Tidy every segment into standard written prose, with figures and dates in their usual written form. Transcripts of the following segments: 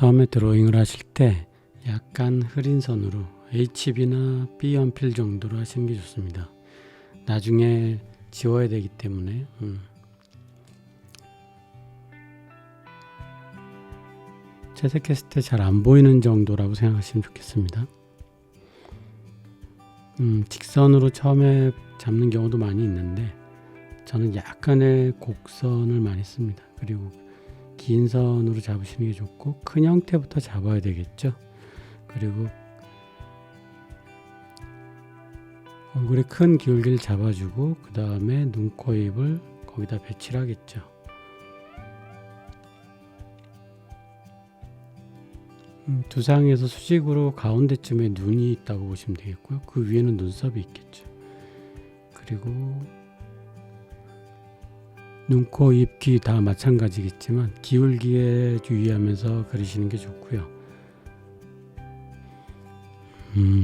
처음에 드로잉을 하실 때 약간 흐린 선으로 HB나 B 연필 정도로 하시는 게 좋습니다. 나중에 지워야 되기 때문에 채색했을 때 잘 안 보이는 정도라고 생각하시면 좋겠습니다. 직선으로 처음에 잡는 경우도 많이 있는데 저는 약간의 곡선을 많이 씁니다. 그리고 긴 선으로 잡으시는 게 좋고 큰 형태부터 잡아야 되겠죠. 그리고 얼굴에 큰 기울기를 잡아주고 그 다음에 눈, 코, 입을 거기다 배치를 하겠죠. 두상에서 수직으로 가운데쯤에 눈이 있다고 보시면 되겠고요. 그 위에는 눈썹이 있겠죠. 그리고 눈, 코, 입, 귀 다 마찬가지겠지만 기울기에 유의하면서 그리시는 게 좋고요.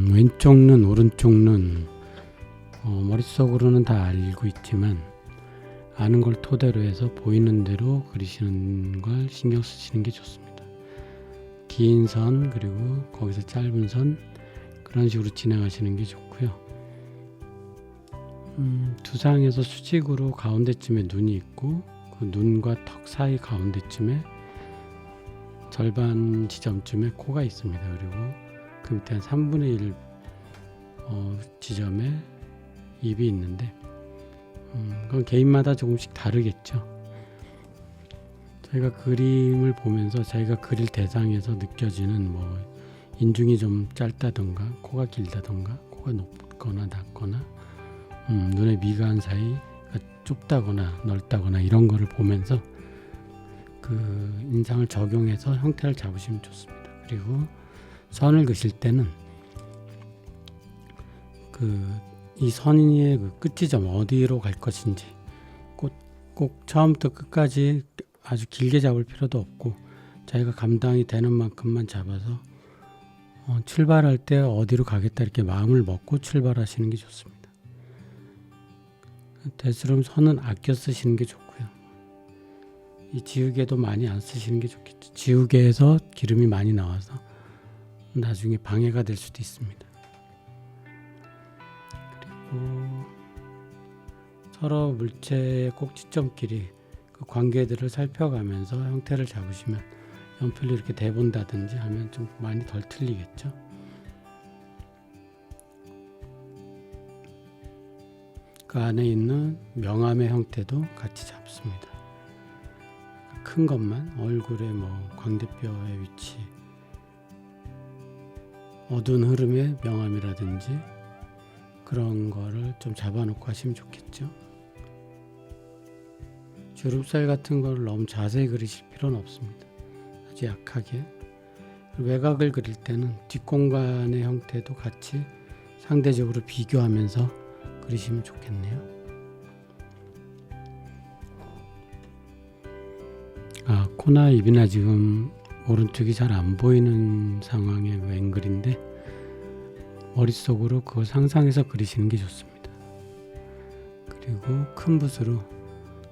왼쪽 눈, 오른쪽 눈 머릿속으로는 다 알고 있지만 아는 걸 토대로 해서 보이는 대로 그리시는 걸 신경 쓰시는 게 좋습니다. 긴 선 그리고 거기서 짧은 선 그런 식으로 진행하시는 게 좋고요. 두상에서 수직으로 가운데쯤에 눈이 있고 그 눈과 턱 사이 가운데쯤에 절반 지점쯤에 코가 있습니다. 그리고 그 밑에 한 3분의 1 지점에 입이 있는데 그건 개인마다 조금씩 다르겠죠. 저희가 그림을 보면서 자기가 그릴 대상에서 느껴지는 인중이 좀 짧다던가 코가 길다던가 코가 높거나 낮거나 눈의 미간 사이가 좁다거나 넓다거나 이런 거를 보면서 그 인상을 적용해서 형태를 잡으시면 좋습니다. 그리고 선을 그실 때는 이 선의 그 끝지점 어디로 갈 것인지 꼭 처음부터 끝까지 아주 길게 잡을 필요도 없고 자기가 감당이 되는 만큼만 잡아서 출발할 때 어디로 가겠다 이렇게 마음을 먹고 출발하시는 게 좋습니다. 대수름 선은 아껴 쓰시는 게 좋고요. 이 지우개도 많이 안 쓰시는 게 좋겠죠. 지우개에서 기름이 많이 나와서 나중에 방해가 될 수도 있습니다. 그리고 서로 물체의 꼭지점끼리 그 관계들을 살펴가면서 형태를 잡으시면 연필로 이렇게 대본다든지 하면 좀 많이 덜 틀리겠죠. 그 안에 있는 명암의 형태도 같이 잡습니다. 큰 것만 얼굴의 광대뼈의 위치, 어두운 흐름의 명암이라든지 그런 거를 좀 잡아놓고 하시면 좋겠죠. 주름살 같은 걸 너무 자세히 그리실 필요는 없습니다. 아주 약하게. 외곽을 그릴 때는 뒷공간의 형태도 같이 상대적으로 비교하면서 그리시면 좋겠네요. 코나 입이나 지금 오른쪽이 잘 안 보이는 상황의 앵글인데 머릿속으로 그걸 상상해서 그리시는 게 좋습니다. 그리고 큰 붓으로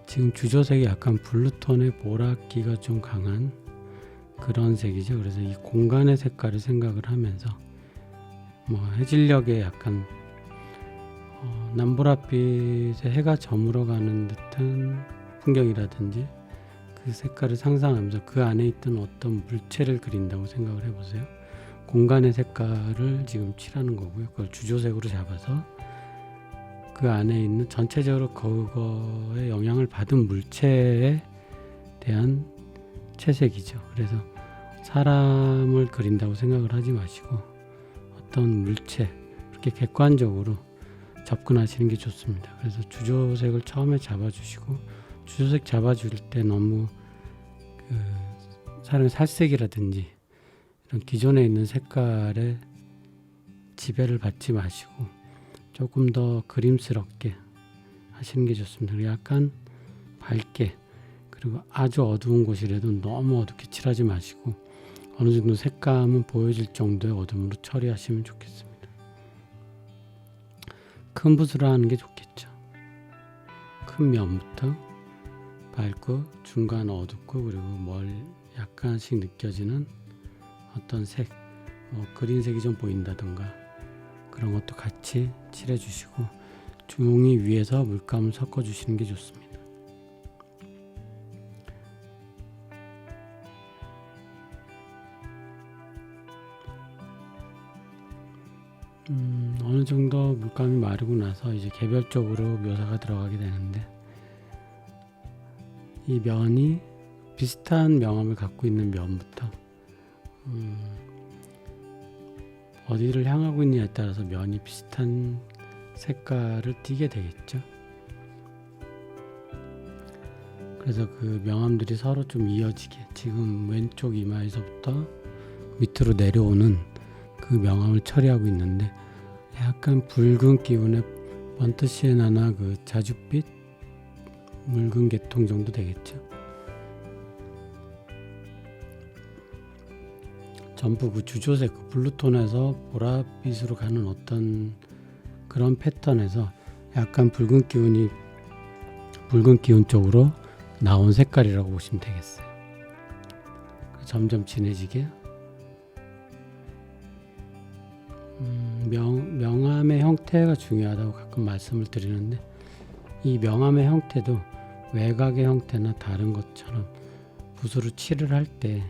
지금 주조색이 약간 블루톤의 보랏기가 좀 강한 그런 색이죠. 그래서 이 공간의 색깔을 생각을 하면서 해질녘에 약간 남보랏빛에 해가 저물어가는 듯한 풍경이라든지 그 색깔을 상상하면서 그 안에 있던 어떤 물체를 그린다고 생각을 해보세요. 공간의 색깔을 지금 칠하는 거고요. 그걸 주조색으로 잡아서 그 안에 있는 전체적으로 그거에 영향을 받은 물체에 대한 채색이죠. 그래서 사람을 그린다고 생각을 하지 마시고 어떤 물체 이렇게 객관적으로 접근하시는 게 좋습니다. 그래서 주조색을 처음에 잡아주시고 주조색 잡아줄 때 너무 사람의 살색이라든지 이런 기존에 있는 색깔에 지배를 받지 마시고 조금 더 그림스럽게 하시는 게 좋습니다. 약간 밝게 그리고 아주 어두운 곳이라도 너무 어둡게 칠하지 마시고 어느 정도 색감은 보여질 정도의 어둠으로 처리하시면 좋겠습니다. 큰 붓으로 하는 게 좋겠죠. 큰 면부터 밝고 중간 어둡고 그리고 약간씩 느껴지는 어떤 색, 그린색이 좀 보인다던가 그런 것도 같이 칠해 주시고 종이 위에서 물감을 섞어 주시는 게 좋습니다. 어느 정도 물감이 마르고 나서 이제 개별적으로 묘사가 들어가게 되는데, 이 면이 비슷한 명암을 갖고 있는 면부터 어디를 향하고 있느냐에 따라서 면이 비슷한 색깔을 띠게 되겠죠. 그래서 그 명암들이 서로 좀 이어지게, 지금 왼쪽 이마에서부터 밑으로 내려오는 그 명암을 처리하고 있는데, 약간 붉은 기운의 번트 시에나나 그 자줏빛 묽은 계통 정도 되겠죠. 전부 그 주조색, 그 블루톤에서 보랏빛으로 가는 어떤 그런 패턴에서 약간 붉은 기운 쪽으로 나온 색깔이라고 보시면 되겠어요. 점점 진해지게. 명암의 형태가 중요하다고 가끔 말씀을 드리는데, 이 명암의 형태도 외곽의 형태나 다른 것처럼 붓으로 칠을 할 때,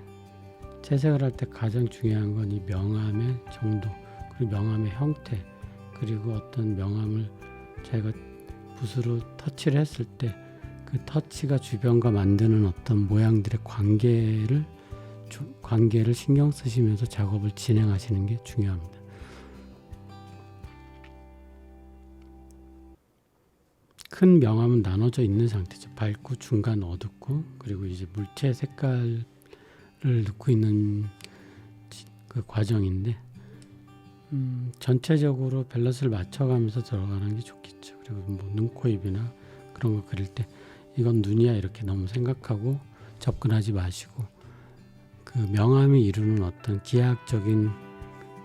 채색을 할 때 가장 중요한 건 이 명암의 정도, 그리고 명암의 형태, 그리고 어떤 명암을 제가 붓으로 터치를 했을 때 그 터치가 주변과 만드는 어떤 모양들의 관계를 신경 쓰시면서 작업을 진행하시는 게 중요합니다. 큰 명암은 나눠져 있는 상태죠. 밝고 중간 어둡고, 그리고 이제 물체 색깔을 넣고 있는 그 과정인데, 전체적으로 밸런스를 맞춰가면서 들어가는 게 좋겠죠. 그리고 뭐 눈, 코, 입이나 그런 거 그릴 때 이건 눈이야 이렇게 너무 생각하고 접근하지 마시고, 그 명암이 이루는 어떤 기하학적인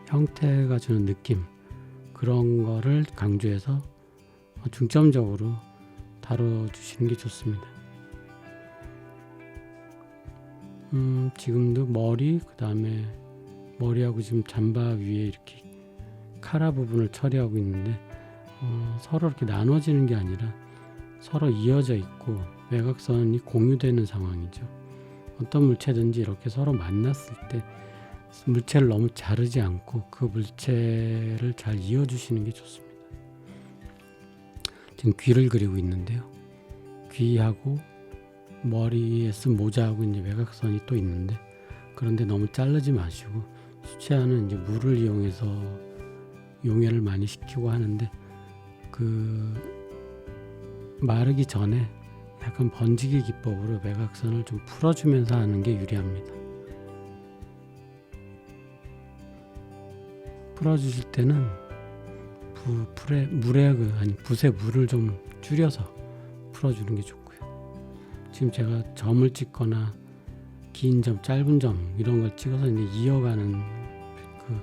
형태가 주는 느낌, 그런 거를 강조해서 중점적으로 다뤄주시는 게 좋습니다. 지금도 머리, 그 다음에 머리하고 지금 잠바 위에 이렇게 카라 부분을 처리하고 있는데, 서로 이렇게 나눠지는 게 아니라 서로 이어져 있고 외곽선이 공유되는 상황이죠. 어떤 물체든지 이렇게 서로 만났을 때 물체를 너무 자르지 않고 그 물체를 잘 이어주시는 게 좋습니다. 지금 귀를 그리고 있는데요. 귀하고 머리에 쓴 모자하고 이제 외곽선이 또 있는데, 그런데 너무 자르지 마시고, 수채화는 이제 물을 이용해서 용해를 많이 시키고 하는데, 그 마르기 전에 약간 번지기 기법으로 외곽선을 좀 풀어주면서 하는 게 유리합니다. 풀어주실 때는 붓의 물을 좀 줄여서 풀어주는 게 좋고요. 지금 제가 점을 찍거나 긴 점, 짧은 점 이런 걸 찍어서 이제 이어가는 그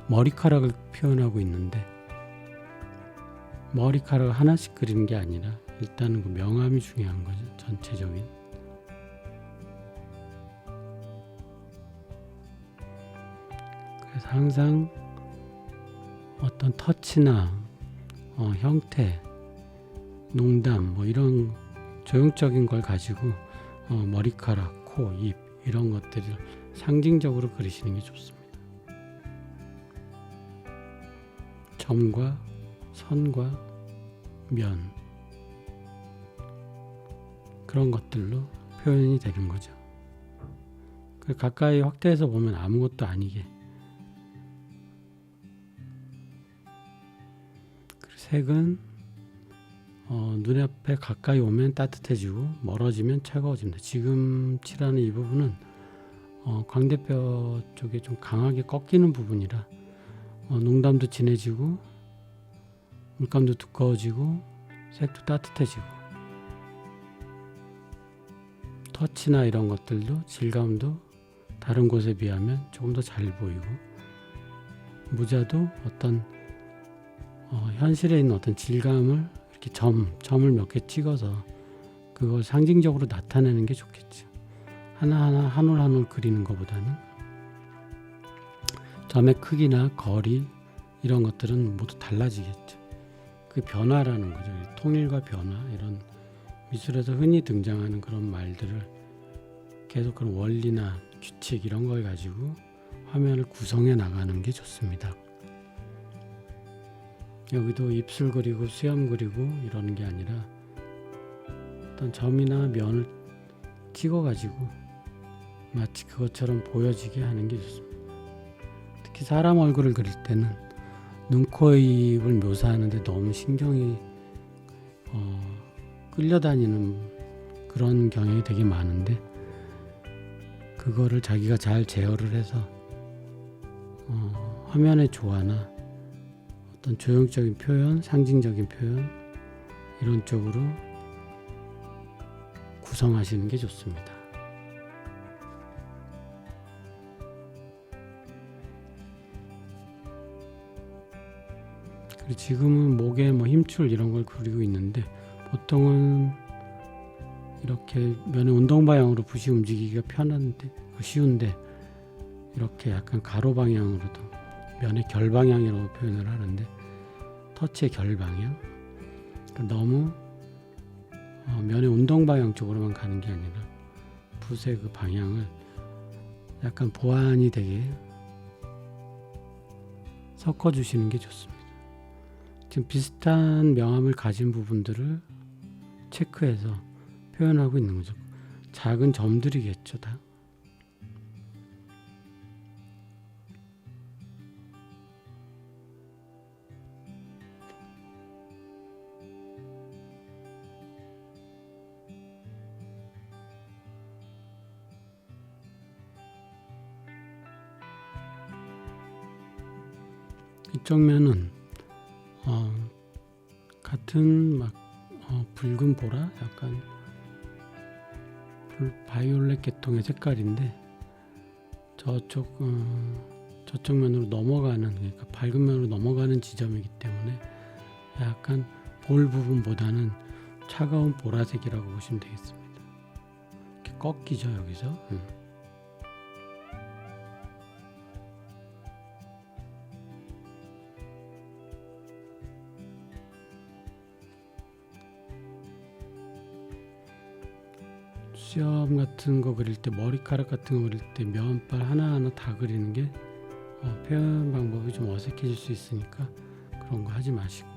머리카락을 표현하고 있는데, 머리카락을 하나씩 그리는 게 아니라 일단은 그 명암이 중요한 거죠. 전체적인. 그래서 항상 어떤 터치나 형태, 농담 뭐 이런 조형적인 걸 가지고 머리카락, 코, 입 이런 것들을 상징적으로 그리시는 게 좋습니다. 점과 선과 면, 그런 것들로 표현이 되는 거죠. 가까이 확대해서 보면 아무것도 아니게, 색은 눈 앞에 가까이 오면 따뜻해지고 멀어지면 차가워집니다. 지금 칠하는 이 부분은 광대뼈 쪽에 좀 강하게 꺾이는 부분이라 농담도 진해지고 물감도 두꺼워지고 색도 따뜻해지고, 터치나 이런 것들도 질감도 다른 곳에 비하면 조금 더 잘 보이고, 모자도 어떤 현실에 있는 어떤 질감을 이렇게 점을 몇 개 찍어서 그걸 상징적으로 나타내는 게 좋겠죠. 하나하나 한 올 한 올 그리는 것보다는. 점의 크기나 거리 이런 것들은 모두 달라지겠죠. 그 변화라는 거죠. 통일과 변화, 이런 미술에서 흔히 등장하는 그런 말들을 계속 그런 원리나 규칙 이런 걸 가지고 화면을 구성해 나가는 게 좋습니다. 여기도 입술 그리고 수염 그리고 이러는 게 아니라 어떤 점이나 면을 찍어 가지고 마치 그것처럼 보여지게 하는 게 좋습니다. 특히 사람 얼굴을 그릴 때는 눈, 코, 입을 묘사하는데 너무 신경이 끌려다니는 그런 경향이 되게 많은데, 그거를 자기가 잘 제어를 해서 화면의 조화나 어떤 조형적인 표현, 상징적인 표현 이런 쪽으로 구성하시는 게 좋습니다. 그리고 지금은 목에 힘줄 이런 걸 그리고 있는데, 보통은 이렇게 면의 운동 방향으로 붓이 움직이기가 편한데 쉬운데, 이렇게 약간 가로 방향으로도 면의 결 방향이라고 표현을 하는데, 터치의 결 방향, 그러니까 너무 면의 운동 방향 쪽으로만 가는 게 아니라 붓의 그 방향을 약간 보완이 되게 섞어주시는 게 좋습니다. 지금 비슷한 명암을 가진 부분들을 체크해서 표현하고 있는 거죠. 작은 점들이겠죠, 다. 이쪽 면은 같은 붉은 보라, 약간 바이올렛 계통의 색깔인데, 저쪽 면으로 넘어가는, 그러니까 밝은 면으로 넘어가는 지점이기 때문에 약간 볼 부분보다는 차가운 보라색이라고 보시면 되겠습니다. 이렇게 꺾이죠, 여기서. 수염 같은 거 그릴 때, 머리카락 같은 거 그릴 때 면발 하나하나 다 그리는 게 표현 방법이 좀 어색해질 수 있으니까 그런 거 하지 마시고